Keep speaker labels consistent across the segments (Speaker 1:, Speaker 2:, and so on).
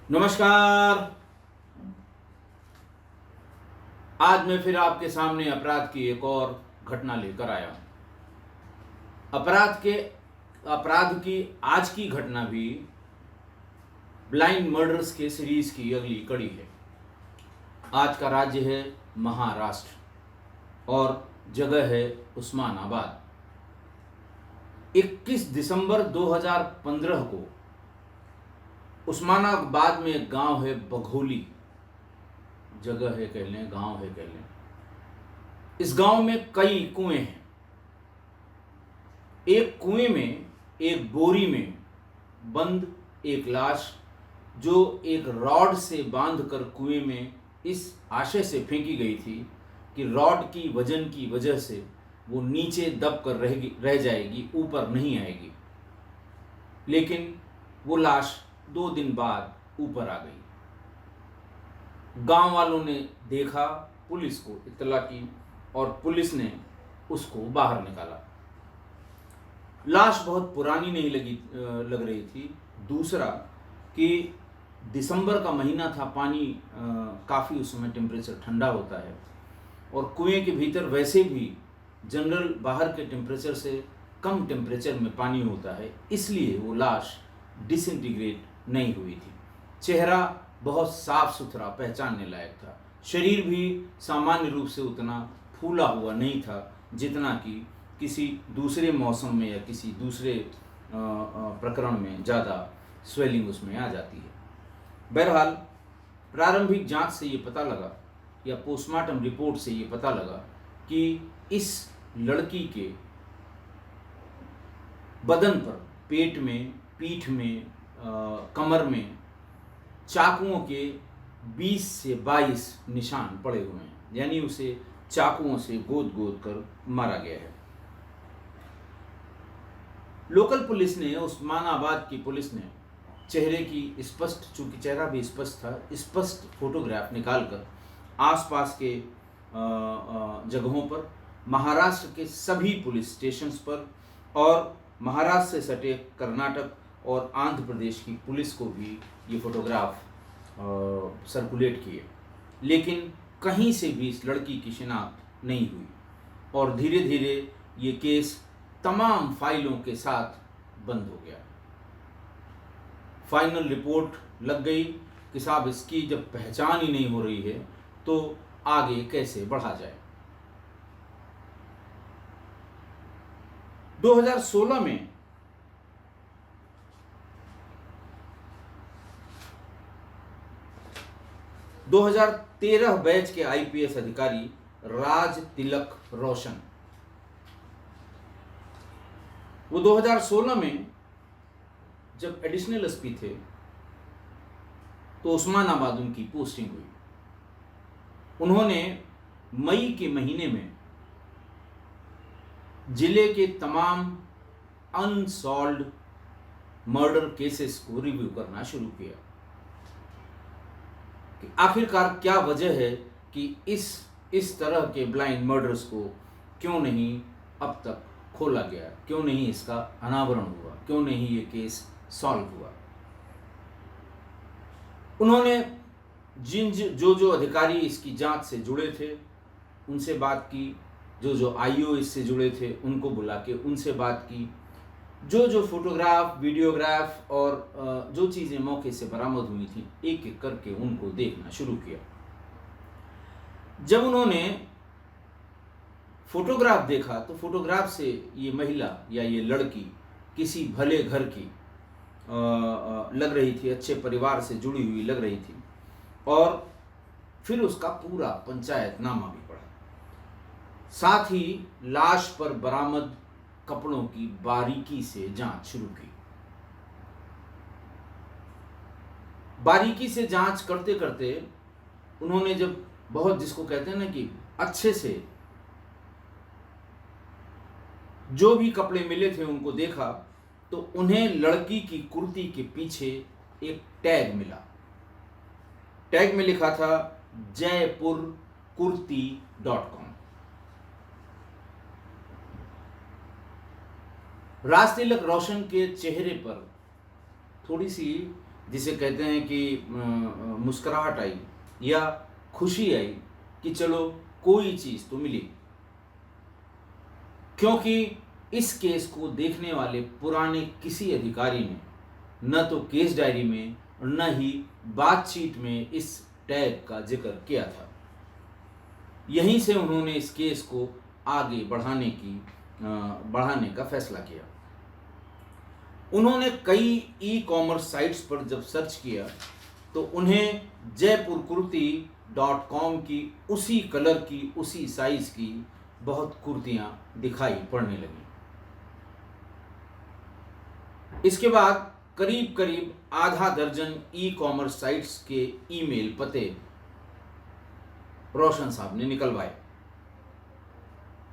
Speaker 1: नमस्कार। आज मैं फिर आपके सामने अपराध की एक और घटना लेकर आया हूं। अपराध की आज की घटना भी ब्लाइंड मर्डर्स के सीरीज की अगली कड़ी है। आज का राज्य है महाराष्ट्र और जगह है उस्मानाबाद। 21 दिसंबर 2015 को उस्मानाबाद में एक गांव है बघोली, जगह है कह लें, गांव है कह लें। इस गांव में कई कुएं हैं। एक कुएं में एक बोरी में बंद एक लाश, जो एक रॉड से बांधकर कुएं में इस आशय से फेंकी गई थी कि रॉड की वजन की वजह से वो नीचे दब कर रह जाएगी, ऊपर नहीं आएगी। लेकिन वो लाश 2 दिन बाद ऊपर आ गई। गांव वालों ने देखा, पुलिस को इत्तला की और पुलिस ने उसको बाहर निकाला। लाश बहुत पुरानी नहीं लग रही थी। दूसरा कि दिसंबर का महीना था, पानी काफ़ी उस समय टेम्परेचर ठंडा होता है और कुएं के भीतर वैसे भी जनरल बाहर के टेम्परेचर से कम टेम्परेचर में पानी होता है, इसलिए वो लाश डिसइंटीग्रेट नहीं हुई थी। चेहरा बहुत साफ सुथरा, पहचानने लायक था। शरीर भी सामान्य रूप से उतना फूला हुआ नहीं था जितना कि किसी दूसरे मौसम में या किसी दूसरे प्रकरण में ज़्यादा स्वेलिंग उसमें आ जाती है। बहरहाल प्रारंभिक जांच से ये पता लगा या पोस्टमार्टम रिपोर्ट से ये पता लगा कि इस लड़की के बदन पर, पेट में, पीठ में, कमर में चाकुओं के 20 से 22 निशान पड़े हुए हैं, यानी उसे चाकुओं से गोद गोद कर मारा गया है। लोकल पुलिस ने, उस्मानाबाद की पुलिस ने चेहरे की स्पष्ट, चूंकि चेहरा भी स्पष्ट था, स्पष्ट फोटोग्राफ निकालकर आसपास के जगहों पर, महाराष्ट्र के सभी पुलिस स्टेशंस पर और महाराष्ट्र से सटे कर्नाटक और आंध्र प्रदेश की पुलिस को भी ये फोटोग्राफ सर्कुलेट किए, लेकिन कहीं से भी इस लड़की की शिनाख्त नहीं हुई और धीरे धीरे ये केस तमाम फाइलों के साथ बंद हो गया। फाइनल रिपोर्ट लग गई कि साहब इसकी जब पहचान ही नहीं हो रही है तो आगे कैसे बढ़ा जाए। 2016 में 2013 बैच के आईपीएस अधिकारी राज तिलक रोशन, वो 2016 में जब एडिशनल एसपी थे तो उस्मानाबाद उनकी पोस्टिंग हुई। उन्होंने मई के महीने में जिले के तमाम अनसॉल्व्ड मर्डर केसेस को रिव्यू करना शुरू किया कि आखिरकार क्या वजह है कि इस तरह के ब्लाइंड मर्डर्स को क्यों नहीं अब तक खोला गया, क्यों नहीं इसका अनावरण हुआ, क्यों नहीं ये केस सॉल्व हुआ। उन्होंने जो अधिकारी इसकी जांच से जुड़े थे उनसे बात की, जो आईओ इससे जुड़े थे उनको बुला के उनसे बात की, जो फोटोग्राफ, वीडियोग्राफ और जो चीज़ें मौके से बरामद हुई थी एक एक करके उनको देखना शुरू किया। जब उन्होंने फोटोग्राफ देखा तो फोटोग्राफ से ये महिला या ये लड़की किसी भले घर की लग रही थी, अच्छे परिवार से जुड़ी हुई लग रही थी। और फिर उसका पूरा पंचायतनामा भी पढ़ा, साथ ही लाश पर बरामद कपड़ों की बारीकी से जांच शुरू की। बारीकी से जांच करते करते उन्होंने जब बहुत, जिसको कहते हैं ना कि अच्छे से जो भी कपड़े मिले थे उनको देखा, तो उन्हें लड़की की कुर्ती के पीछे एक टैग मिला। टैग में लिखा था jaipurkurti.com। राज तिलक रोशन के चेहरे पर थोड़ी सी जिसे कहते हैं कि मुस्कुराहट आई या खुशी आई कि चलो कोई चीज़ तो मिली, क्योंकि इस केस को देखने वाले पुराने किसी अधिकारी ने न तो केस डायरी में और न ही बातचीत में इस टैग का जिक्र किया था। यहीं से उन्होंने इस केस को आगे बढ़ाने का फैसला किया। उन्होंने कई ई कॉमर्स साइट्स पर जब सर्च किया तो उन्हें जयपुरकुर्ती.com की उसी कलर की, उसी साइज की बहुत कुर्तियां दिखाई पड़ने लगी। इसके बाद करीब करीब आधा दर्जन ई कॉमर्स साइट्स के ईमेल पते रोशन साहब ने निकलवाए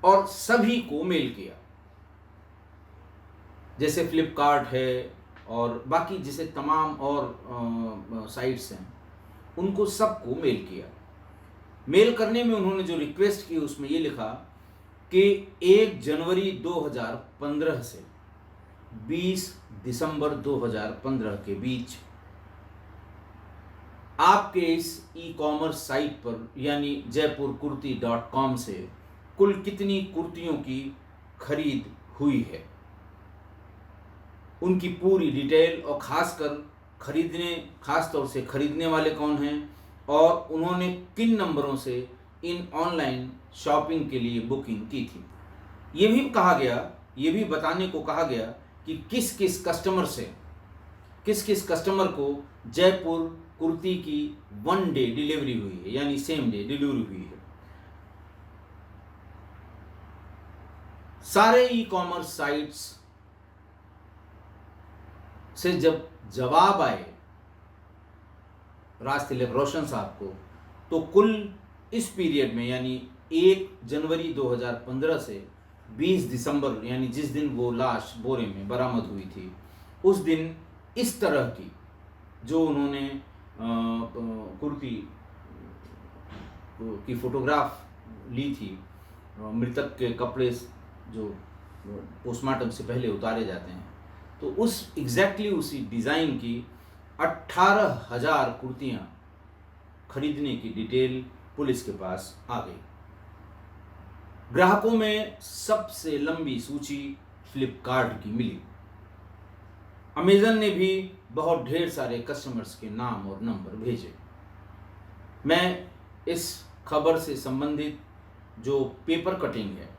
Speaker 1: और सभी को मेल किया। जैसे फ्लिपकार्ट है और बाकी जैसे तमाम और साइट्स हैं, उनको सबको मेल किया। मेल करने में उन्होंने जो रिक्वेस्ट की उसमें ये लिखा कि 1 जनवरी 2015 से 20 दिसंबर 2015 के बीच आपके इस ई कॉमर्स साइट पर यानी जयपुरकुर्ती.com से कुल कितनी कुर्तियों की खरीद हुई है, उनकी पूरी डिटेल और खास तौर से खरीदने वाले कौन हैं और उन्होंने किन नंबरों से इन ऑनलाइन शॉपिंग के लिए बुकिंग की थी। ये भी बताने को कहा गया कि किस किस कस्टमर को जयपुर कुर्ती की 1 डे डिलीवरी हुई है, यानी सेम डे डिलीवरी हुई है। सारे ई कॉमर्स साइट्स से जब जवाब आए राज तिलक रोशन साहब को, तो कुल इस पीरियड में यानी 1 जनवरी 2015 से 20 दिसंबर यानी जिस दिन वो लाश बोरे में बरामद हुई थी, उस दिन इस तरह की जो उन्होंने कुर्ती की फोटोग्राफ ली थी, मृतक के कपड़े जो पोस्टमार्टम से पहले उतारे जाते हैं, तो उसी डिज़ाइन की 18,000 कुर्तियां खरीदने की डिटेल पुलिस के पास आ गई। ग्राहकों में सबसे लंबी सूची फ्लिपकार्ट की मिली। अमेज़न ने भी बहुत ढेर सारे कस्टमर्स के नाम और नंबर भेजे। मैं इस खबर से संबंधित जो पेपर कटिंग है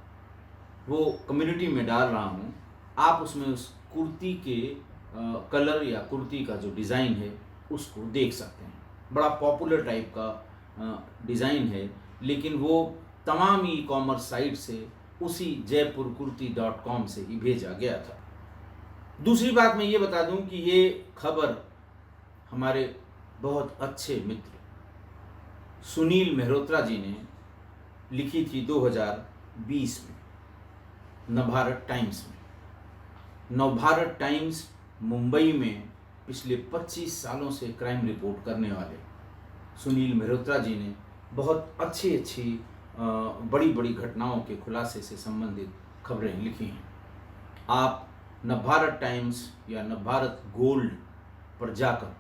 Speaker 1: वो कम्युनिटी में डाल रहा हूँ। आप उसमें उस कुर्ती के कलर या कुर्ती का जो डिज़ाइन है उसको देख सकते हैं। बड़ा पॉपुलर टाइप का डिज़ाइन है, लेकिन वो तमाम ई कॉमर्स साइट से उसी जयपुरकुर्ती.com से ही भेजा गया था। दूसरी बात मैं ये बता दूं कि ये खबर हमारे बहुत अच्छे मित्र सुनील मेहरोत्रा जी ने लिखी थी 2020 में नवभारत टाइम्स में। नवभारत टाइम्स मुंबई में पिछले 25 सालों से क्राइम रिपोर्ट करने वाले सुनील मेहरोत्रा जी ने बहुत अच्छी बड़ी घटनाओं के खुलासे से संबंधित खबरें लिखी हैं। आप नवभारत टाइम्स या नवभारत गोल्ड पर जाकर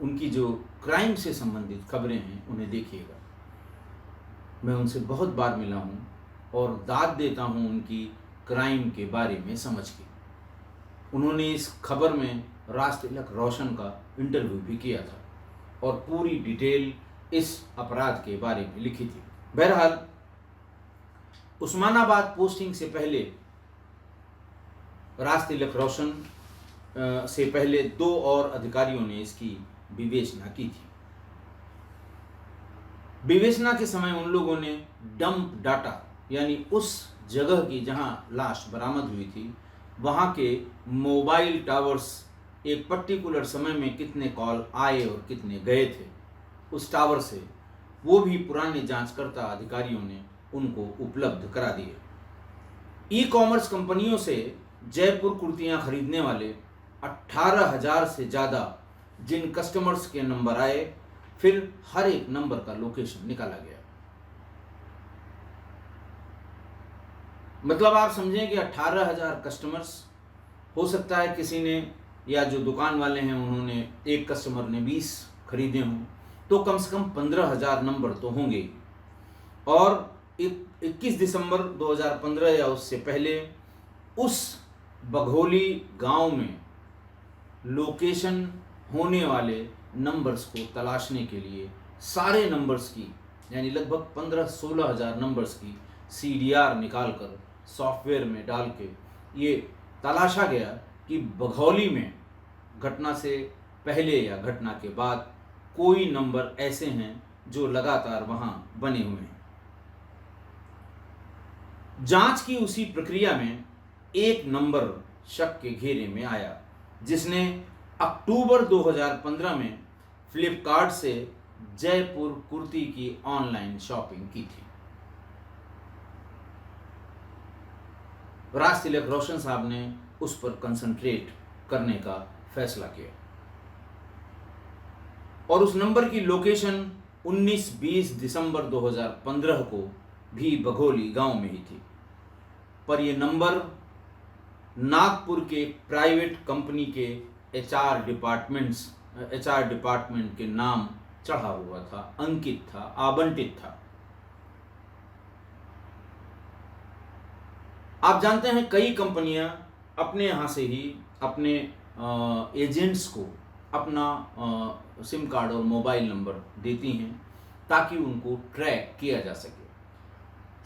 Speaker 1: उनकी जो क्राइम से संबंधित खबरें हैं उन्हें देखिएगा। मैं उनसे बहुत बार मिला हूँ और दाद देता हूँ उनकी क्राइम के बारे में समझ के। उन्होंने इस खबर में राज तिलक रोशन का इंटरव्यू भी किया था और पूरी डिटेल इस अपराध के बारे में लिखी थी। बहरहाल उस्मानाबाद पोस्टिंग से पहले राज तिलक रोशन से पहले 2 और अधिकारियों ने इसकी विवेचना की थी। विवेचना के समय उन लोगों ने डंप डाटा यानी उस जगह की जहां लाश बरामद हुई थी वहां के मोबाइल टावर्स एक पर्टिकुलर समय में कितने कॉल आए और कितने गए थे उस टावर से, वो भी पुराने जांचकर्ता अधिकारियों ने उनको उपलब्ध करा दिए। ई कॉमर्स कंपनियों से जयपुर कुर्तियां खरीदने वाले 18,000 से ज़्यादा जिन कस्टमर्स के नंबर आए, फिर हर एक नंबर का लोकेशन निकाला गया। मतलब आप समझें कि 18,000 कस्टमर्स हो सकता है किसी ने या जो दुकान वाले हैं उन्होंने, एक कस्टमर ने 20 खरीदे हों, तो कम से कम 15,000 नंबर तो होंगे। और 21 दिसंबर 2015 या उससे पहले उस बघोली गांव में लोकेशन होने वाले नंबर्स को तलाशने के लिए सारे नंबर्स की, यानी लगभग 15-16 हज़ार नंबर्स की CDR निकालकर सॉफ्टवेयर में डाल के ये तलाशा गया कि बघौली में घटना से पहले या घटना के बाद कोई नंबर ऐसे हैं जो लगातार वहाँ बने हुए हैं। जांच की उसी प्रक्रिया में एक नंबर शक के घेरे में आया, जिसने अक्टूबर 2015 में फ्लिपकार्ट से जयपुर कुर्ती की ऑनलाइन शॉपिंग की थी। राज तिलक रोशन साहब ने उस पर कंसंट्रेट करने का फैसला किया और उस नंबर की लोकेशन 19-20 दिसंबर 2015 को भी बघोली गांव में ही थी। पर यह नंबर नागपुर के प्राइवेट कंपनी के HR डिपार्टमेंट के नाम चढ़ा हुआ था, अंकित था, आवंटित था। आप जानते हैं कई कंपनियां अपने यहाँ से ही अपने एजेंट्स को अपना सिम कार्ड और मोबाइल नंबर देती हैं ताकि उनको ट्रैक किया जा सके।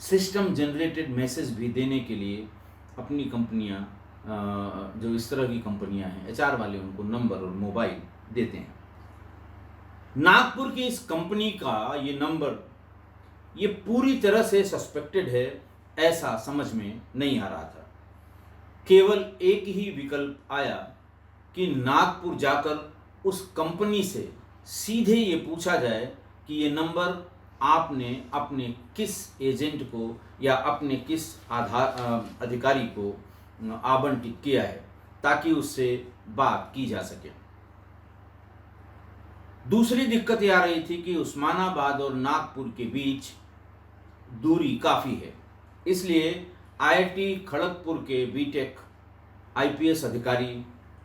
Speaker 1: सिस्टम जनरेटेड मैसेज भी देने के लिए अपनी कंपनियां, जो इस तरह की कंपनियां हैं, HR वाले उनको नंबर और मोबाइल देते हैं। नागपुर की इस कंपनी का ये नंबर ये पूरी तरह से सस्पेक्टेड है ऐसा समझ में नहीं आ रहा था। केवल एक ही विकल्प आया कि नागपुर जाकर उस कंपनी से सीधे ये पूछा जाए कि ये नंबर आपने अपने किस एजेंट को या अपने किस अधिकारी को आवंटित किया है, ताकि उससे बात की जा सके। दूसरी दिक्कत यह आ रही थी कि उस्मानाबाद और नागपुर के बीच दूरी काफ़ी है, इसलिए IIT खड़गपुर के BTech IPS अधिकारी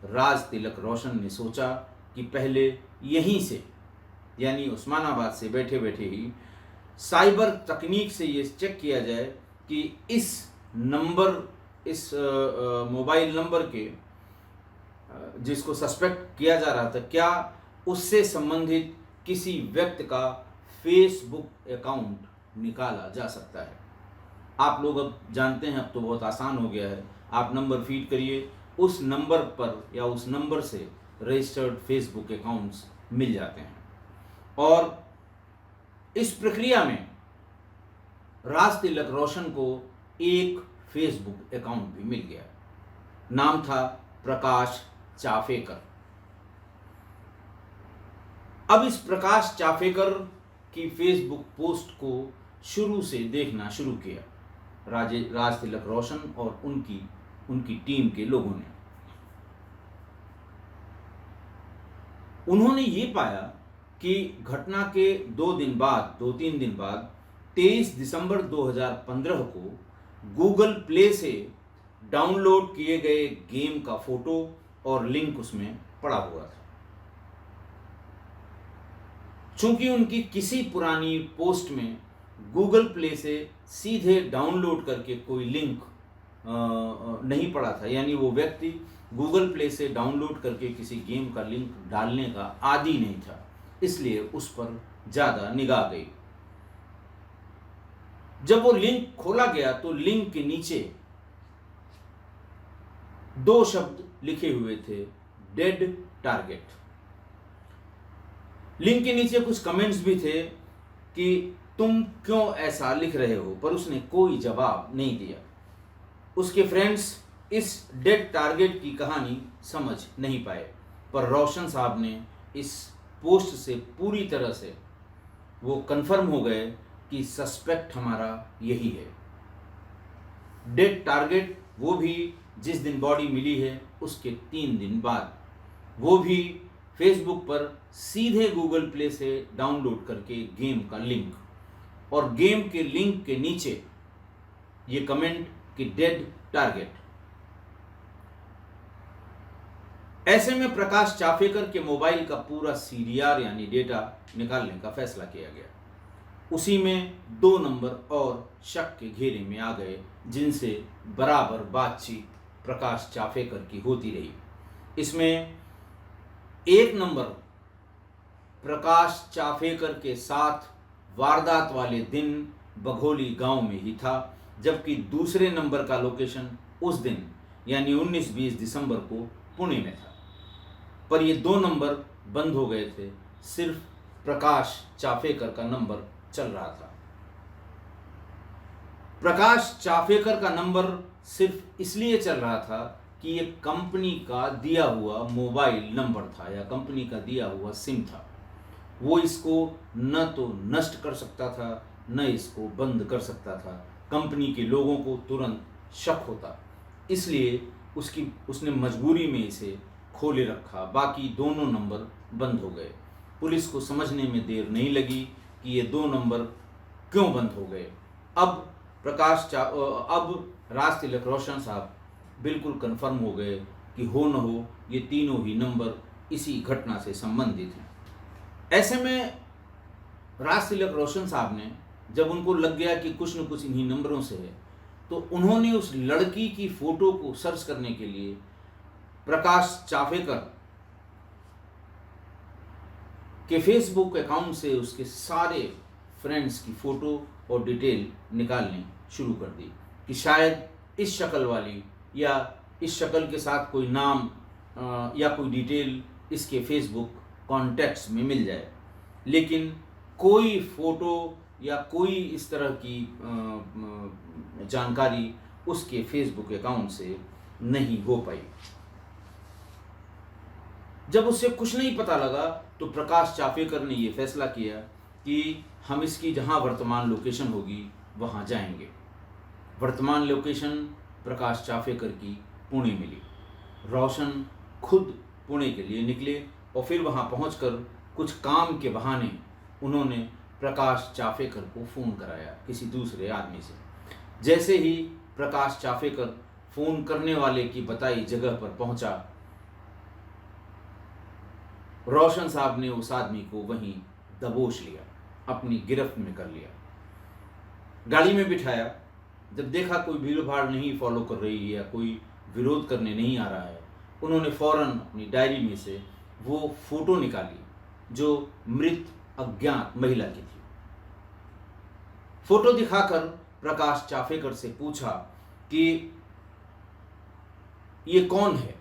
Speaker 1: राज तिलक रोशन ने सोचा कि पहले यहीं से, यानी उस्मानाबाद से बैठे बैठे ही साइबर तकनीक से ये चेक किया जाए कि इस नंबर, इस मोबाइल नंबर के जिसको सस्पेक्ट किया जा रहा था, क्या उससे संबंधित किसी व्यक्ति का फेसबुक अकाउंट निकाला जा सकता है। आप लोग अब जानते हैं, अब तो बहुत आसान हो गया है। आप नंबर फीड करिए, उस नंबर पर या उस नंबर से रजिस्टर्ड फेसबुक अकाउंट्स मिल जाते हैं। और इस प्रक्रिया में राज तिलक रोशन को एक फेसबुक अकाउंट भी मिल गया। नाम था प्रकाश चाफेकर। अब इस प्रकाश चाफेकर की फेसबुक पोस्ट को शुरू से देखना शुरू किया राज तिलक रोशन और उनकी टीम के लोगों ने। उन्होंने ये पाया कि घटना के 2-3 दिन बाद 23 दिसंबर 2015 को गूगल प्ले से डाउनलोड किए गए गेम का फोटो और लिंक उसमें पड़ा हुआ था। चूंकि उनकी किसी पुरानी पोस्ट में गूगल प्ले से सीधे डाउनलोड करके कोई लिंक नहीं पड़ा था, यानी वो व्यक्ति गूगल प्ले से डाउनलोड करके किसी गेम का लिंक डालने का आदी नहीं था, इसलिए उस पर ज़्यादा निगाह गई। जब वो लिंक खोला गया तो लिंक के नीचे 2 शब्द लिखे हुए थे, डेड टारगेट। लिंक के नीचे कुछ कमेंट्स भी थे कि तुम क्यों ऐसा लिख रहे हो, पर उसने कोई जवाब नहीं दिया। उसके फ्रेंड्स इस डेड टारगेट की कहानी समझ नहीं पाए, पर रोशन साहब ने इस पोस्ट से पूरी तरह से वो कंफर्म हो गए कि सस्पेक्ट हमारा यही है। डेड टारगेट वो भी जिस दिन बॉडी मिली है उसके 3 दिन बाद, वो भी फेसबुक पर सीधे गूगल प्ले से डाउनलोड करके गेम का लिंक, और गेम के लिंक के नीचे ये कमेंट कि डेड टारगेट। ऐसे में प्रकाश चाफेकर के मोबाइल का पूरा सीडीआर यानी डेटा निकालने का फैसला किया गया। उसी में 2 नंबर और शक के घेरे में आ गए, जिनसे बराबर बातचीत प्रकाश चाफेकर की होती रही। इसमें 1 नंबर प्रकाश चाफेकर के साथ वारदात वाले दिन बघोली गांव में ही था, जबकि दूसरे नंबर का लोकेशन उस दिन यानी 19-20 दिसंबर को पुणे में था। पर ये 2 नंबर बंद हो गए थे, सिर्फ प्रकाश चाफेकर का नंबर चल रहा था। प्रकाश चाफेकर का नंबर सिर्फ इसलिए चल रहा था कि ये कंपनी का दिया हुआ मोबाइल नंबर था या कंपनी का दिया हुआ सिम था। वो इसको न तो नष्ट कर सकता था, न इसको बंद कर सकता था। कंपनी के लोगों को तुरंत शक होता, इसलिए उसने मजबूरी में इसे खोले रखा। बाकी दोनों नंबर बंद हो गए। पुलिस को समझने में देर नहीं लगी कि ये 2 नंबर क्यों बंद हो गए। अब राज तिलक रोशन साहब बिल्कुल कंफर्म हो गए कि हो न हो ये तीनों ही नंबर इसी घटना से संबंधित हैं। ऐसे में राज तिलक रोशन साहब ने, जब उनको लग गया कि कुछ न कुछ इन्हीं नंबरों से है, तो उन्होंने उस लड़की की फोटो को सर्च करने के लिए प्रकाश चाफेकर के फेसबुक अकाउंट से उसके सारे फ्रेंड्स की फ़ोटो और डिटेल निकालनी शुरू कर दी कि शायद इस शक्ल वाली या इस शक्ल के साथ कोई नाम या कोई डिटेल इसके फेसबुक कॉन्टैक्ट्स में मिल जाए। लेकिन कोई फ़ोटो या कोई इस तरह की जानकारी उसके फेसबुक अकाउंट से नहीं हो पाई। जब उससे कुछ नहीं पता लगा तो प्रकाश चाफेकर ने ये फैसला किया कि हम इसकी जहाँ वर्तमान लोकेशन होगी वहाँ जाएंगे। वर्तमान लोकेशन प्रकाश चाफेकर की पुणे मिली। रोशन खुद पुणे के लिए निकले और फिर वहाँ पहुंचकर कुछ काम के बहाने उन्होंने प्रकाश चाफेकर को फ़ोन कराया किसी दूसरे आदमी से। जैसे ही प्रकाश चाफेकर फ़ोन करने वाले की बताई जगह पर पहुंचा, रोशन साहब ने उस आदमी को वहीं दबोच लिया, अपनी गिरफ्त में कर लिया। गाड़ी में बिठाया। जब देखा कोई भीड़ भाड़ नहीं फॉलो कर रही है या कोई विरोध करने नहीं आ रहा है, उन्होंने फौरन अपनी डायरी में से वो फोटो निकाली जो मृत अज्ञात महिला की थी। फोटो दिखाकर प्रकाश चाफेकर से पूछा कि ये कौन है।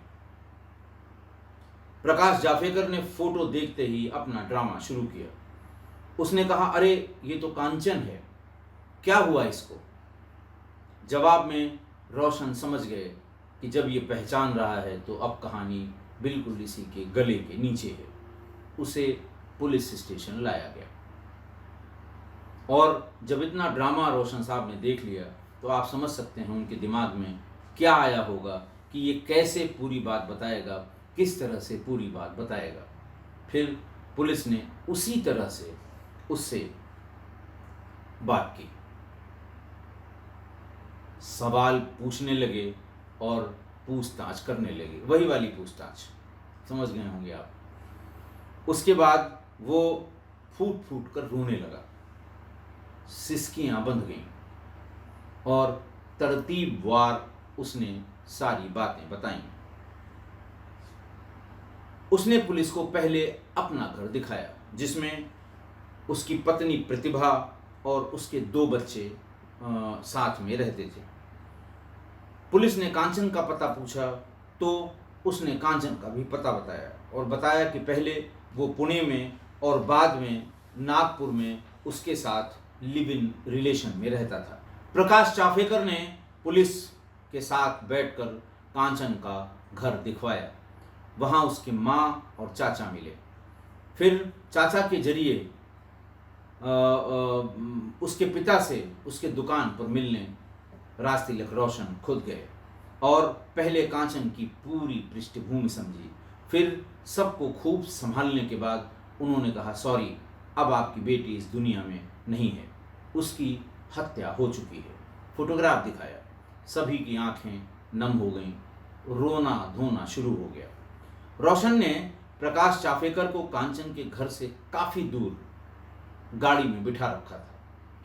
Speaker 1: प्रकाश चाफेकर ने फोटो देखते ही अपना ड्रामा शुरू किया। उसने कहा, अरे ये तो कांचन है, क्या हुआ इसको। जवाब में रोशन समझ गए कि जब ये पहचान रहा है तो अब कहानी बिल्कुल इसी के गले के नीचे है। उसे पुलिस स्टेशन लाया गया और जब इतना ड्रामा रोशन साहब ने देख लिया तो आप समझ सकते हैं उनके दिमाग में क्या आया होगा कि ये कैसे पूरी बात बताएगा, किस तरह से पूरी बात बताएगा। फिर पुलिस ने उसी तरह से उससे बात की, सवाल पूछने लगे और पूछताछ करने लगे, वही वाली पूछताछ, समझ गए होंगे आप। उसके बाद वो फूट फूट कर रोने लगा, सिसकियां बंध गईं और तरतीबवार उसने सारी बातें बताईं। उसने पुलिस को पहले अपना घर दिखाया जिसमें उसकी पत्नी प्रतिभा और उसके 2 बच्चे साथ में रहते थे। पुलिस ने कांचन का पता पूछा तो उसने कांचन का भी पता बताया और बताया कि पहले वो पुणे में और बाद में नागपुर में उसके साथ लिव इन रिलेशन में रहता था। प्रकाश चाफेकर ने पुलिस के साथ बैठकर कांचन का घर दिखवाया। वहाँ उसकी माँ और चाचा मिले। फिर चाचा के जरिए उसके पिता से उसके दुकान पर मिलने राज तिलक रोशन खुद गए और पहले कांचन की पूरी पृष्ठभूमि समझी। फिर सबको खूब संभालने के बाद उन्होंने कहा, सॉरी, अब आपकी बेटी इस दुनिया में नहीं है, उसकी हत्या हो चुकी है। फोटोग्राफ दिखाया, सभी की आंखें नम हो गईं, रोना धोना शुरू हो गया। रोशन ने प्रकाश चाफेकर को कांचन के घर से काफ़ी दूर गाड़ी में बिठा रखा था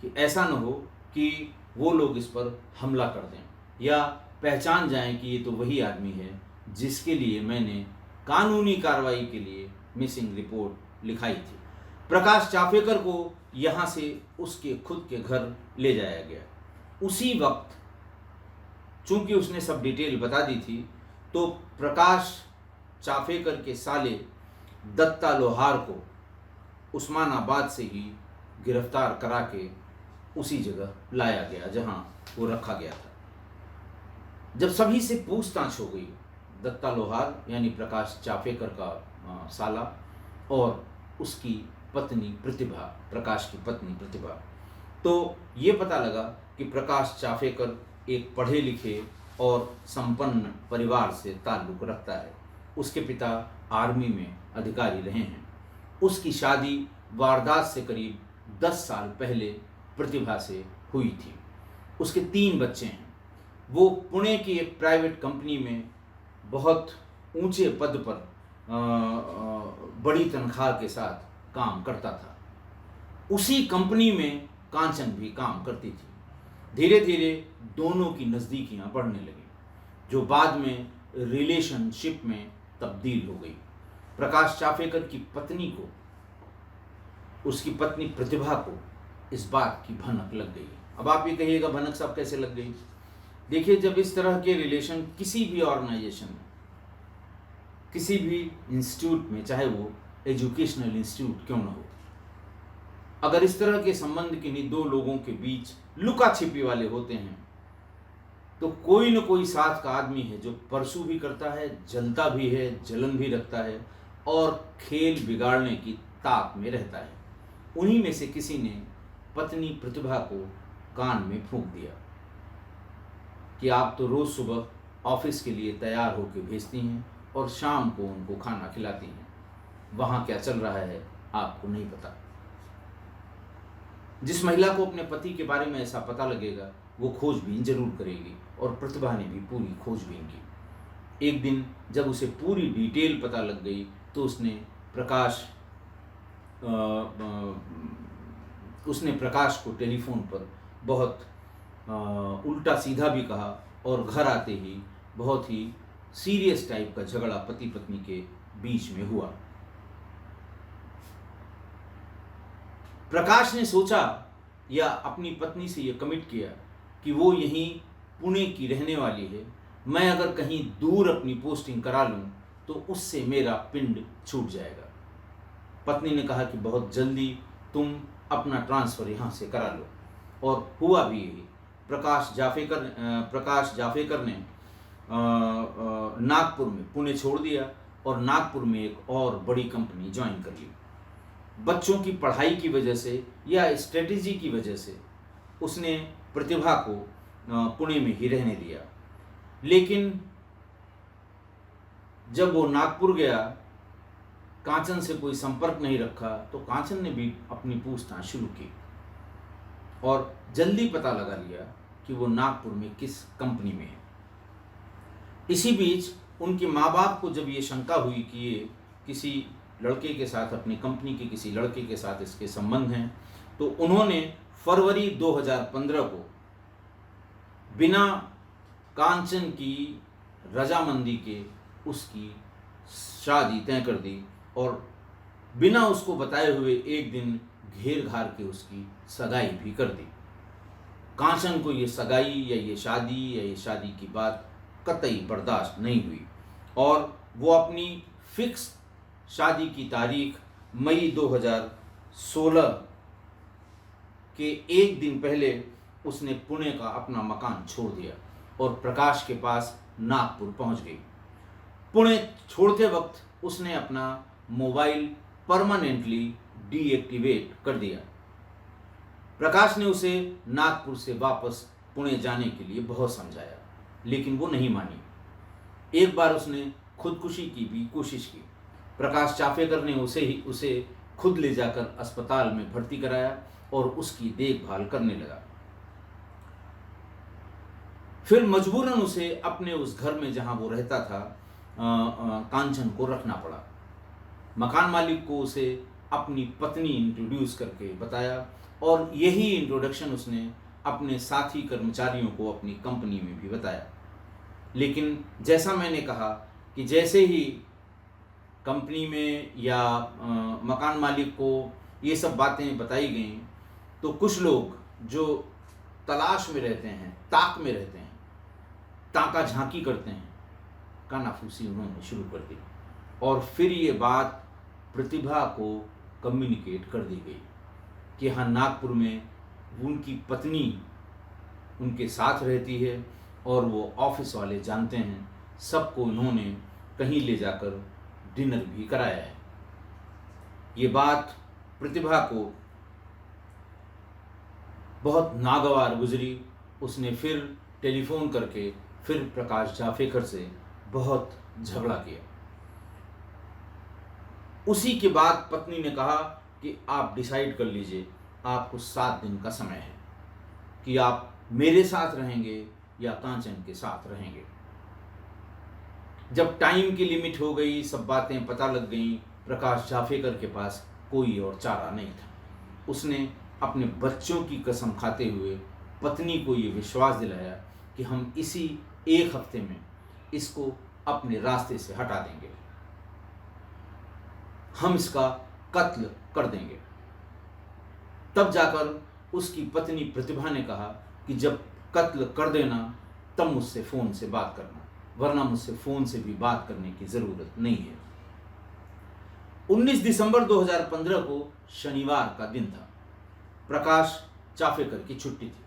Speaker 1: कि ऐसा न हो कि वो लोग इस पर हमला कर दें या पहचान जाएं कि ये तो वही आदमी है जिसके लिए मैंने कानूनी कार्रवाई के लिए मिसिंग रिपोर्ट लिखाई थी। प्रकाश चाफेकर को यहाँ से उसके खुद के घर ले जाया गया। उसी वक्त चूंकि उसने सब डिटेल बता दी थी तो प्रकाश चाफेकर के साले दत्ता लोहार को उस्मानाबाद से ही गिरफ्तार करा के उसी जगह लाया गया जहां वो रखा गया था। जब सभी से पूछताछ हो गई, दत्ता लोहार यानी प्रकाश चाफेकर का साला और उसकी पत्नी प्रतिभा, प्रकाश की पत्नी प्रतिभा, तो ये पता लगा कि प्रकाश चाफेकर एक पढ़े लिखे और संपन्न परिवार से ताल्लुक़ रखता है। उसके पिता आर्मी में अधिकारी रहे हैं। उसकी शादी वारदात से करीब 10 साल पहले प्रतिभा से हुई थी। उसके 3 बच्चे हैं। वो पुणे की एक प्राइवेट कंपनी में बहुत ऊंचे पद पर बड़ी तनख्वाह के साथ काम करता था। उसी कंपनी में कांचन भी काम करती थी। धीरे धीरे दोनों की नज़दीकियां बढ़ने लगी, जो बाद में रिलेशनशिप में तब्दील हो गई। प्रकाश चाफेकर की पत्नी को, उसकी पत्नी प्रतिभा को इस बात की भनक लग गई। अब आप ये कहिएगा भनक साहब कैसे लग गई? देखिए, जब इस तरह के रिलेशन किसी भी ऑर्गेनाइजेशन में, किसी भी इंस्टीट्यूट में, चाहे वो एजुकेशनल इंस्टीट्यूट क्यों ना हो, अगर इस तरह के संबंध किन्हीं 2 लोगों के बीच लुका छिपी वाले होते हैं तो कोई न कोई साथ का आदमी है जो परसू भी करता है, जलता भी है, जलन भी रखता है और खेल बिगाड़ने की ताक में रहता है। उन्हीं में से किसी ने पत्नी प्रतिभा को कान में फूंक दिया कि आप तो रोज सुबह ऑफिस के लिए तैयार होकर भेजती हैं और शाम को उनको खाना खिलाती हैं। वहाँ क्या चल रहा है आपको नहीं पता। जिस महिला को अपने पति के बारे में ऐसा पता लगेगा वो खोजबीन जरूर करेगी और प्रतिभा ने भी पूरी खोजबीन की। एक दिन जब उसे पूरी डिटेल पता लग गई तो उसने प्रकाश को टेलीफोन पर बहुत उल्टा सीधा भी कहा और घर आते ही बहुत ही सीरियस टाइप का झगड़ा पति पत्नी के बीच में हुआ। प्रकाश ने सोचा या अपनी पत्नी से ये कमिट किया कि वो यहीं पुणे की रहने वाली है, मैं अगर कहीं दूर अपनी पोस्टिंग करा लूं तो उससे मेरा पिंड छूट जाएगा। पत्नी ने कहा कि बहुत जल्दी तुम अपना ट्रांसफ़र यहाँ से करा लो, और हुआ भी यही। प्रकाश जाफेकर ने नागपुर में पुणे छोड़ दिया और नागपुर में एक और बड़ी कंपनी ज्वाइन कर ली। बच्चों की पढ़ाई की वजह से या स्ट्रेटजी की वजह से उसने प्रतिभा को पुणे में ही रहने दिया। लेकिन जब वो नागपुर गया, कांचन से कोई संपर्क नहीं रखा, तो कांचन ने भी अपनी पूछताछ शुरू की और जल्दी पता लगा लिया कि वो नागपुर में किस कंपनी में है। इसी बीच उनके माँ बाप को जब ये शंका हुई कि ये किसी लड़के के साथ, अपनी कंपनी के किसी लड़के के साथ इसके संबंध हैं, तो उन्होंने फरवरी 2015 को बिना कांचन की रजामंदी के उसकी शादी तय कर दी और बिना उसको बताए हुए एक दिन घेर घार के उसकी सगाई भी कर दी। कांचन को ये सगाई या ये शादी की बात कतई बर्दाश्त नहीं हुई और वो अपनी फिक्स शादी की तारीख मई 2016 के एक दिन पहले उसने पुणे का अपना मकान छोड़ दिया और प्रकाश के पास नागपुर पहुंच गई। पुणे छोड़ते वक्त उसने अपना मोबाइल परमानेंटली डीएक्टिवेट कर दिया। प्रकाश ने उसे नागपुर से वापस पुणे जाने के लिए बहुत समझाया, लेकिन वो नहीं मानी। एक बार उसने खुदकुशी की भी कोशिश की। प्रकाश चाफेकर ने उसे खुद ले जाकर अस्पताल में भर्ती कराया और उसकी देखभाल करने लगा। फिर मजबूरन उसे अपने उस घर में जहां वो रहता था कांचन को रखना पड़ा। मकान मालिक को उसे अपनी पत्नी इंट्रोड्यूस करके बताया और यही इंट्रोडक्शन उसने अपने साथी कर्मचारियों को अपनी कंपनी में भी बताया। लेकिन जैसा मैंने कहा कि जैसे ही कंपनी में या मकान मालिक को ये सब बातें बताई गईं, तो कुछ लोग जो तलाश में रहते हैं, ताक में रहते हैं, ताका झांकी करते हैं, कानाफूसी उन्होंने शुरू कर दी। और फिर ये बात प्रतिभा को कम्युनिकेट कर दी गई कि हाँ, नागपुर में उनकी पत्नी उनके साथ रहती है और वो ऑफिस वाले जानते हैं। सबको उन्होंने कहीं ले जाकर डिनर भी कराया है। ये बात प्रतिभा को बहुत नागवार गुजरी। उसने फिर टेलीफोन करके फिर प्रकाश जावड़ेकर से बहुत झगड़ा किया। उसी के बाद पत्नी ने कहा कि आप डिसाइड कर लीजिए, आपको 7 दिन का समय है कि आप मेरे साथ रहेंगे या कांचन के साथ रहेंगे। जब टाइम की लिमिट हो गई, सब बातें पता लग गई, प्रकाश जावड़ेकर के पास कोई और चारा नहीं था। उसने अपने बच्चों की कसम खाते हुए पत्नी को ये विश्वास दिलाया कि हम इसी 1 हफ्ते में इसको अपने रास्ते से हटा देंगे, हम इसका कत्ल कर देंगे। तब जाकर उसकी पत्नी प्रतिभा ने कहा कि जब कत्ल कर देना तब मुझसे फ़ोन से बात करना, वरना मुझसे फ़ोन से भी बात करने की ज़रूरत नहीं है। 19 दिसंबर 2015 को शनिवार का दिन था। प्रकाश जावड़ेकर की छुट्टी थी।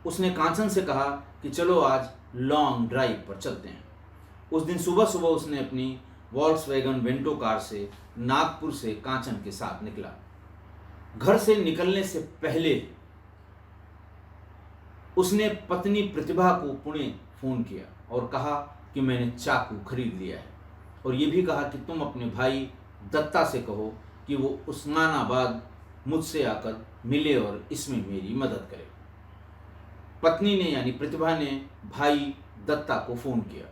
Speaker 1: उसने कांचन से कहा कि चलो आज लॉन्ग ड्राइव पर चलते हैं। उस दिन सुबह सुबह उसने अपनी वॉल्क्सवैगन वेंटो कार से नागपुर से कांचन के साथ निकला। घर से निकलने से पहले उसने पत्नी प्रतिभा को पुणे फ़ोन किया और कहा कि मैंने चाकू खरीद लिया है, और ये भी कहा कि तुम अपने भाई दत्ता से कहो कि वो उस्मानाबाद मुझसे आकर मिले और इसमें मेरी मदद करे। पत्नी ने यानी प्रतिभा ने भाई दत्ता को फ़ोन किया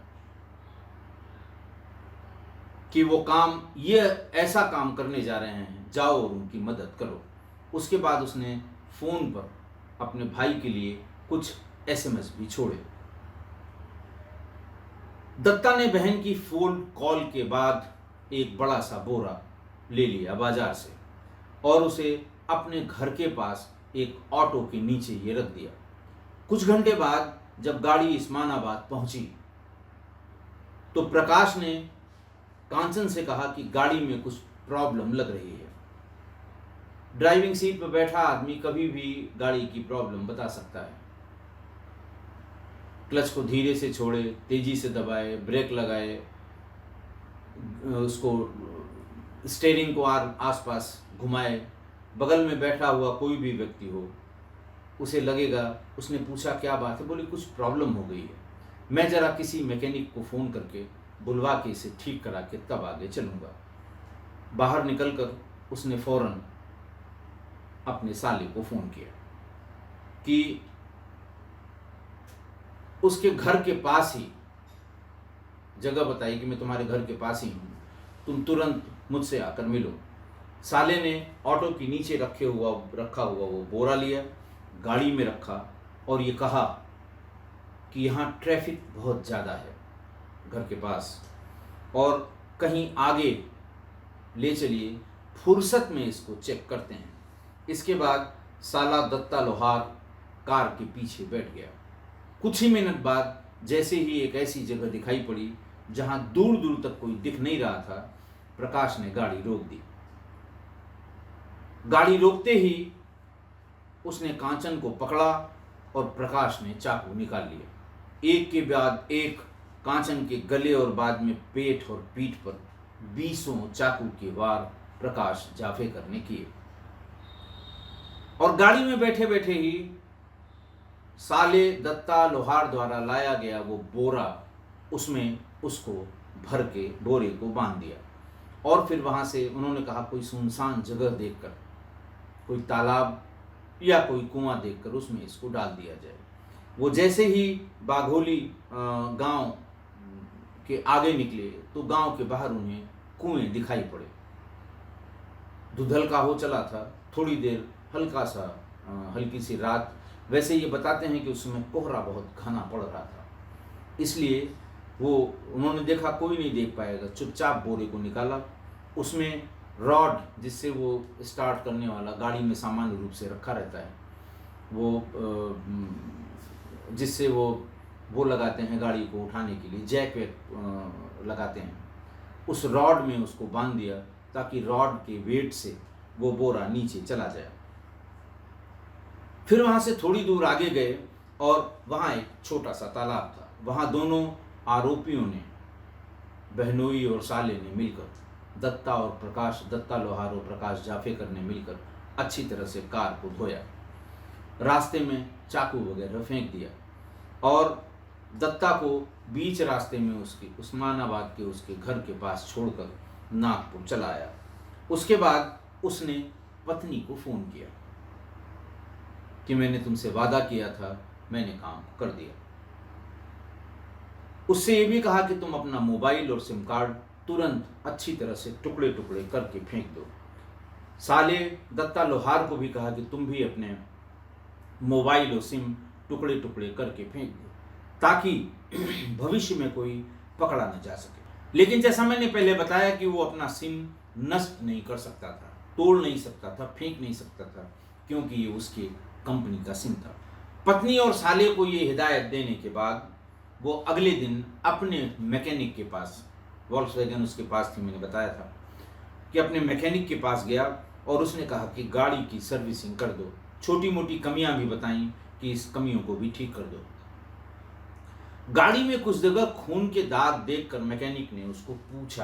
Speaker 1: कि वो ये ऐसा काम करने जा रहे हैं, जाओ और उनकी मदद करो। उसके बाद उसने फ़ोन पर अपने भाई के लिए कुछ SMS भी छोड़े। दत्ता ने बहन की फ़ोन कॉल के बाद एक बड़ा सा बोरा ले लिया बाजार से और उसे अपने घर के पास एक ऑटो के नीचे ये रख दिया। कुछ घंटे बाद जब गाड़ी उस्मानाबाद पहुंची तो प्रकाश ने कांचन से कहा कि गाड़ी में कुछ प्रॉब्लम लग रही है। ड्राइविंग सीट पर बैठा आदमी कभी भी गाड़ी की प्रॉब्लम बता सकता है। क्लच को धीरे से छोड़े, तेजी से दबाए, ब्रेक लगाए, उसको स्टीयरिंग को आसपास घुमाए। बगल में बैठा हुआ कोई भी व्यक्ति हो, उसे लगेगा। उसने पूछा क्या बात है? बोले कुछ प्रॉब्लम हो गई है, मैं ज़रा किसी मैकेनिक को फ़ोन करके बुलवा के इसे ठीक करा के तब आगे चलूँगा। बाहर निकलकर उसने फ़ौरन अपने साले को फ़ोन किया कि उसके घर के पास ही जगह बताई कि मैं तुम्हारे घर के पास ही हूँ, तुम तुरंत मुझसे आकर मिलो। साले ने ऑटो के नीचे रखा हुआ वो बोरा लिया, गाड़ी में रखा और ये कहा कि यहाँ ट्रैफिक बहुत ज़्यादा है घर के पास, और कहीं आगे ले चलिए, फुर्सत में इसको चेक करते हैं। इसके बाद साला दत्ता लोहार कार के पीछे बैठ गया। कुछ ही मिनट बाद जैसे ही एक ऐसी जगह दिखाई पड़ी जहाँ दूर दूर तक कोई दिख नहीं रहा था, प्रकाश ने गाड़ी रोक दी। गाड़ी रोकते ही उसने कांचन को पकड़ा और प्रकाश ने चाकू निकाल लिया। एक के बाद एक कांचन के गले और बाद में पेट और पीठ पर 20 चाकू के वार प्रकाश जावड़ेकर ने किए। और गाड़ी में बैठे बैठे ही साले दत्ता लोहार द्वारा लाया गया वो बोरा, उसमें उसको भर के बोरे को बांध दिया। और फिर वहाँ से उन्होंने कहा कोई सुनसान जगह देखकर, कोई तालाब या कोई कुआं देखकर उसमें इसको डाल दिया जाए। वो जैसे ही बाघोली गांव के आगे निकले तो गांव के बाहर उन्हें कुएं दिखाई पड़े। धुंधल का हो चला था, थोड़ी देर हल्का सा हल्की सी रात। वैसे ये बताते हैं कि उस समय कोहरा बहुत घना पड़ रहा था, इसलिए वो उन्होंने देखा कोई नहीं देख पाएगा, चुपचाप बोरे को निकाला। उसमें रॉड जिससे वो स्टार्ट करने वाला गाड़ी में सामान्य रूप से रखा रहता है, वो जिससे वो लगाते हैं गाड़ी को उठाने के लिए, जैक वैक लगाते हैं, उस रॉड में उसको बांध दिया ताकि रॉड के वेट से वो बोरा नीचे चला जाए। फिर वहाँ से थोड़ी दूर आगे गए और वहाँ एक छोटा सा तालाब था। वहाँ दोनों आरोपियों ने, बहनोई और साले ने मिलकर, दत्ता लोहार और प्रकाश जाफेकर ने मिलकर अच्छी तरह से कार को धोया, रास्ते में चाकू वगैरह फेंक दिया और दत्ता को बीच रास्ते में उसके उस्मानाबाद के उसके घर के पास छोड़कर नागपुर चला आया। उसके बाद उसने पत्नी को फ़ोन किया कि मैंने तुमसे वादा किया था, मैंने काम कर दिया। उससे ये भी कहा कि तुम अपना मोबाइल और सिम कार्ड तुरंत अच्छी तरह से टुकड़े टुकड़े करके फेंक दो। साले दत्ता लोहार को भी कहा कि तुम भी अपने मोबाइल और सिम टुकड़े टुकड़े करके फेंक दो ताकि भविष्य में कोई पकड़ा न जा सके। लेकिन जैसा मैंने पहले बताया कि वो अपना सिम नष्ट नहीं कर सकता था, तोड़ नहीं सकता था, फेंक नहीं सकता था, क्योंकि ये उसके कंपनी का सिम था। पत्नी और साले को ये हिदायत देने के बाद वो अगले दिन अपने मैकेनिक के पास, वॉल्क्सवैगन उसके पास थी, मैंने बताया था, कि अपने मैकेनिक के पास गया और उसने कहा कि गाड़ी की सर्विसिंग कर दो। छोटी मोटी कमियां भी बताई कि इस कमियों को भी ठीक कर दो। गाड़ी में कुछ जगह खून के दाग देखकर मैकेनिक ने उसको पूछा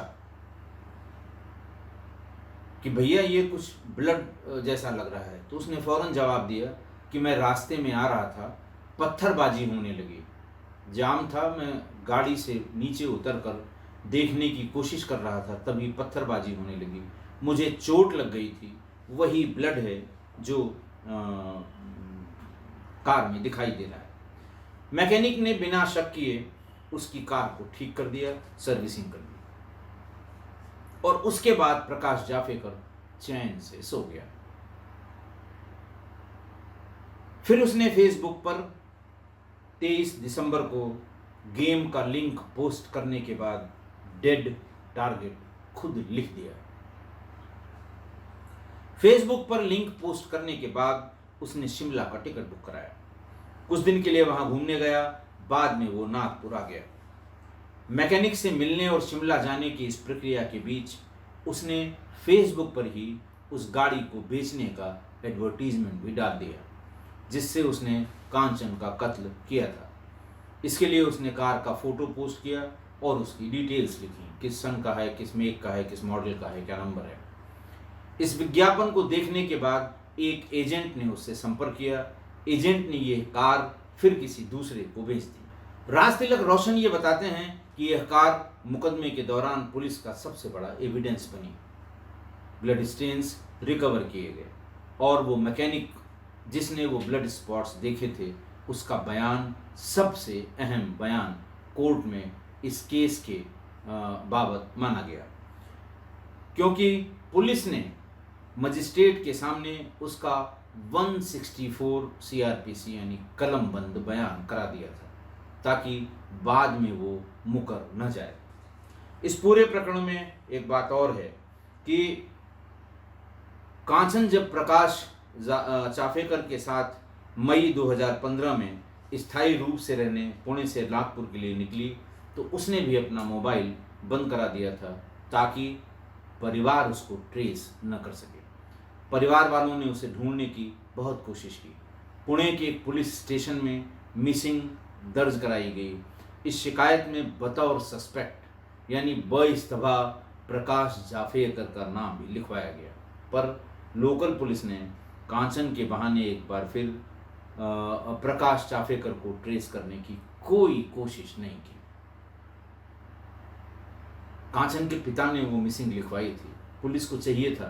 Speaker 1: कि भैया ये कुछ ब्लड जैसा लग रहा है। तो उसने फौरन जवाब दिया कि मैं रास्ते में आ रहा था, पत्थरबाजी होने लगी, जाम था, मैं गाड़ी से नीचे उतरकर देखने की कोशिश कर रहा था, तभी पत्थरबाजी होने लगी, मुझे चोट लग गई थी, वही ब्लड है जो कार में दिखाई दे रहा है। मैकेनिक ने बिना शक किए उसकी कार को ठीक कर दिया, सर्विसिंग कर दी और उसके बाद प्रकाश जाफेकर चैन से सो गया। फिर उसने फेसबुक पर 23 दिसंबर को गेम का लिंक पोस्ट करने के बाद डेड टारगेट खुद लिख दिया। फेसबुक पर लिंक पोस्ट करने के बाद उसने शिमला का टिकट बुक कराया, कुछ दिन के लिए वहां घूमने गया, बाद में वो नागपुर आ गया। मैकेनिक से मिलने और शिमला जाने की इस प्रक्रिया के बीच उसने फेसबुक पर ही उस गाड़ी को बेचने का एडवर्टीजमेंट भी डाल दिया जिससे उसने कांचन का कत्ल किया था। इसके लिए उसने कार का फोटो पोस्ट किया और उसकी डिटेल्स लिखी, किस सन का है, किस मेक का है, किस मॉडल का है, क्या नंबर है। इस विज्ञापन को देखने के बाद एक एजेंट ने उससे संपर्क किया। एजेंट ने यह कार फिर किसी दूसरे को बेच दी। राज तिलक रोशन ये बताते हैं कि यह कार मुकदमे के दौरान पुलिस का सबसे बड़ा एविडेंस बनी। ब्लड स्टेन्स रिकवर किए गए और वो मैकेनिक जिसने वो ब्लड स्पॉट्स देखे थे उसका बयान सबसे अहम बयान कोर्ट में इस केस के बाबत माना गया, क्योंकि पुलिस ने मजिस्ट्रेट के सामने उसका 164 सीआरपीसी यानी कलम बंद बयान करा दिया था ताकि बाद में वो मुकर न जाए। इस पूरे प्रकरण में एक बात और है कि कांचन जब प्रकाश चाफेकर के साथ मई 2015 में स्थायी रूप से रहने पुणे से नागपुर के लिए निकली तो उसने भी अपना मोबाइल बंद करा दिया था ताकि परिवार उसको ट्रेस न कर सके। परिवार वालों ने उसे ढूंढने की बहुत कोशिश की। पुणे के एक पुलिस स्टेशन में मिसिंग दर्ज कराई गई। इस शिकायत में बतौर सस्पेक्ट यानी बइस्तबा प्रकाश जाफेकर का नाम भी लिखवाया गया, पर लोकल पुलिस ने कांचन के बहाने एक बार फिर प्रकाश जाफेकर को ट्रेस करने की कोई कोशिश नहीं की। कांचन के पिता ने वो मिसिंग लिखवाई थी। पुलिस को चाहिए था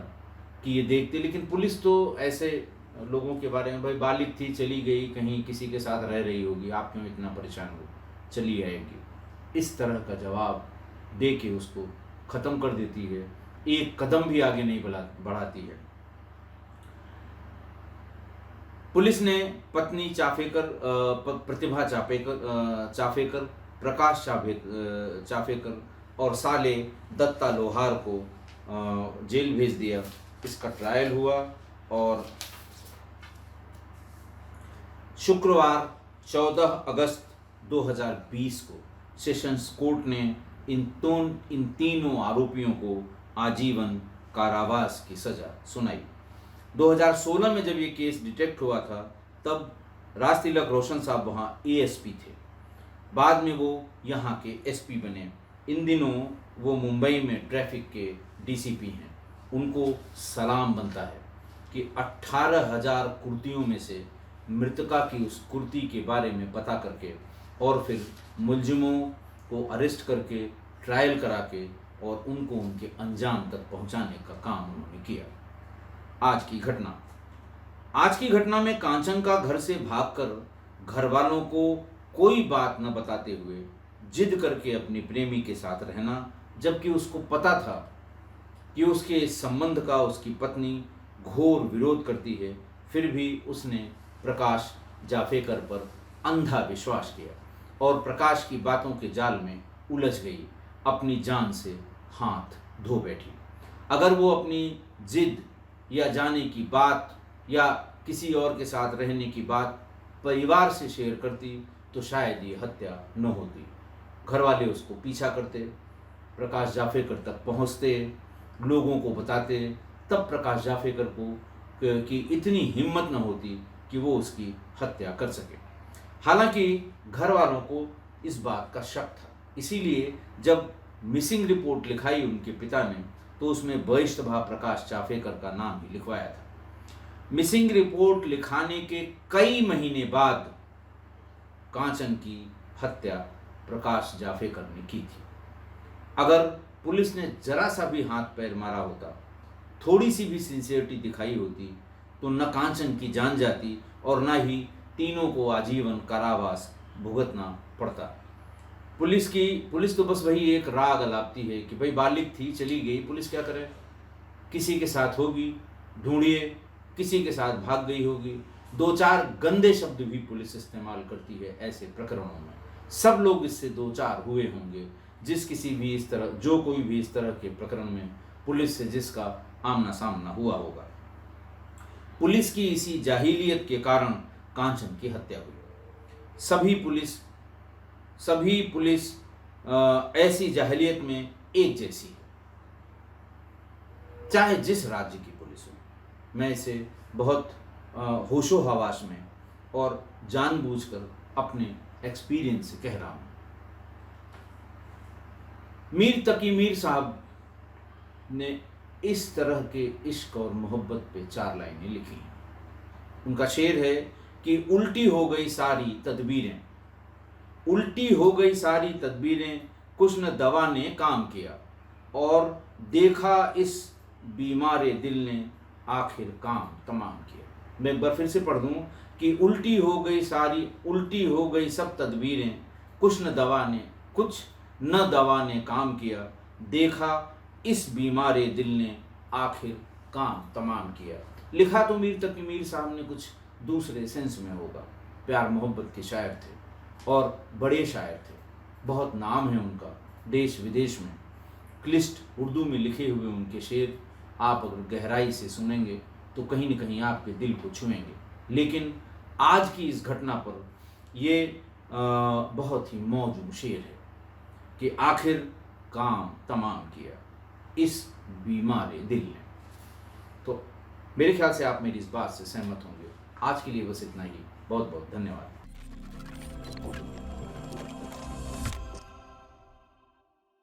Speaker 1: कि ये देखते, लेकिन पुलिस तो ऐसे लोगों के बारे में, भाई बालिग थी, चली गई, कहीं किसी के साथ रह रही होगी, आप क्यों इतना परेशान हो, चली आएगी, इस तरह का जवाब दे के उसको ख़त्म कर देती है, एक कदम भी आगे नहीं बढ़ाती है। पुलिस ने पत्नी प्रतिभा चाफेकर, प्रकाश चाफेकर और साले दत्ता लोहार को जेल भेज दिया। इसका ट्रायल हुआ और शुक्रवार 14 अगस्त 2020 को सेशंस कोर्ट ने इन तीनों आरोपियों को आजीवन कारावास की सजा सुनाई। 2016 में जब ये केस डिटेक्ट हुआ था तब राज तिलक रोशन साहब वहाँ ASP थे, बाद में वो यहाँ के SP बने। इन दिनों वो मुंबई में ट्रैफिक के DCP हैं। उनको सलाम बनता है कि 18,000 कुर्तियों में से मृतका की उस कुर्ती के बारे में पता करके और फिर मुलजिमों को अरेस्ट करके ट्रायल करा के और उनको उनके अंजाम तक पहुंचाने का काम उन्होंने किया। आज की घटना में कांचन का घर से भागकर घर वालों को कोई बात न बताते हुए जिद करके अपनी प्रेमी के साथ रहना, जबकि उसको पता था कि उसके इस संबंध का उसकी पत्नी घोर विरोध करती है, फिर भी उसने प्रकाश जाफेकर पर अंधा विश्वास किया और प्रकाश की बातों के जाल में उलझ गई, अपनी जान से हाथ धो बैठी। अगर वो अपनी जिद या जाने की बात या किसी और के साथ रहने की बात परिवार से शेयर करती तो शायद ये हत्या न होती। घर वाले उसको पीछा करते, प्रकाश जाफेकर तक पहुंचते, लोगों को बताते, तब प्रकाश जाफेकर को कि इतनी हिम्मत न होती कि वो उसकी हत्या कर सके। हालांकि घर वालों को इस बात का शक था, इसीलिए जब मिसिंग रिपोर्ट लिखाई उनके पिता ने तो उसमें बहिश्तभा प्रकाश जाफेकर का नाम भी लिखवाया था। मिसिंग रिपोर्ट लिखाने के कई महीने बाद कांचन की हत्या प्रकाश जाफेकर ने की थी। अगर पुलिस ने जरा सा भी हाथ पैर मारा होता, थोड़ी सी भी सिंसियरिटी दिखाई होती तो न कांचन की जान जाती और न ही तीनों को आजीवन कारावास भुगतना पड़ता। पुलिस तो बस वही एक राग अलापती है कि भाई बालिग थी, चली गई, पुलिस क्या करे, किसी के साथ होगी, ढूंढिए, किसी के साथ भाग गई होगी। 2-4 गंदे शब्द भी पुलिस इस्तेमाल करती है ऐसे प्रकरणों में। सब लोग इससे 2-4 हुए होंगे, जो कोई भी इस तरह के प्रकरण में पुलिस से जिसका आमना सामना हुआ होगा। पुलिस की इसी जाहिलियत के कारण कांचन की हत्या हुई। सभी पुलिस ऐसी जाहिलियत में एक जैसी है, चाहे जिस राज्य की पुलिस हो। मैं इसे बहुत होशो हवास में और जानबूझकर अपने एक्सपीरियंस से कह रहा हूँ। मीर तकी मीर साहब ने इस तरह के इश्क और मोहब्बत पे 4 लाइनें लिखी हैं। उनका शेर है कि उल्टी हो गई सारी तदबीरें, कुछ न दवा ने काम किया और देखा इस बीमारे दिल ने आखिर काम तमाम किया। मैं एक बार फिर से पढ़ दूं कि उल्टी हो गई सब तदबीरें, कुछ न दवा ने काम किया, देखा इस बीमारे दिल ने आखिर काम तमाम किया। लिखा तो मीर तकी मीर साहब ने कुछ दूसरे सेंस में होगा। प्यार मोहब्बत के शायर थे और बड़े शायर थे, बहुत नाम है उनका देश विदेश में। क्लिष्ट उर्दू में लिखे हुए उनके शेर आप अगर गहराई से सुनेंगे तो कहीं न कहीं आपके दिल को छुएंगे। लेकिन आज की इस घटना पर ये बहुत ही मौजूद शेर है कि आखिर काम तमाम किया इस बीमारे दिल ने। तो मेरे ख्याल से आप मेरी इस बात से सहमत होंगे। आज के लिए बस इतना ही। बहुत बहुत धन्यवाद।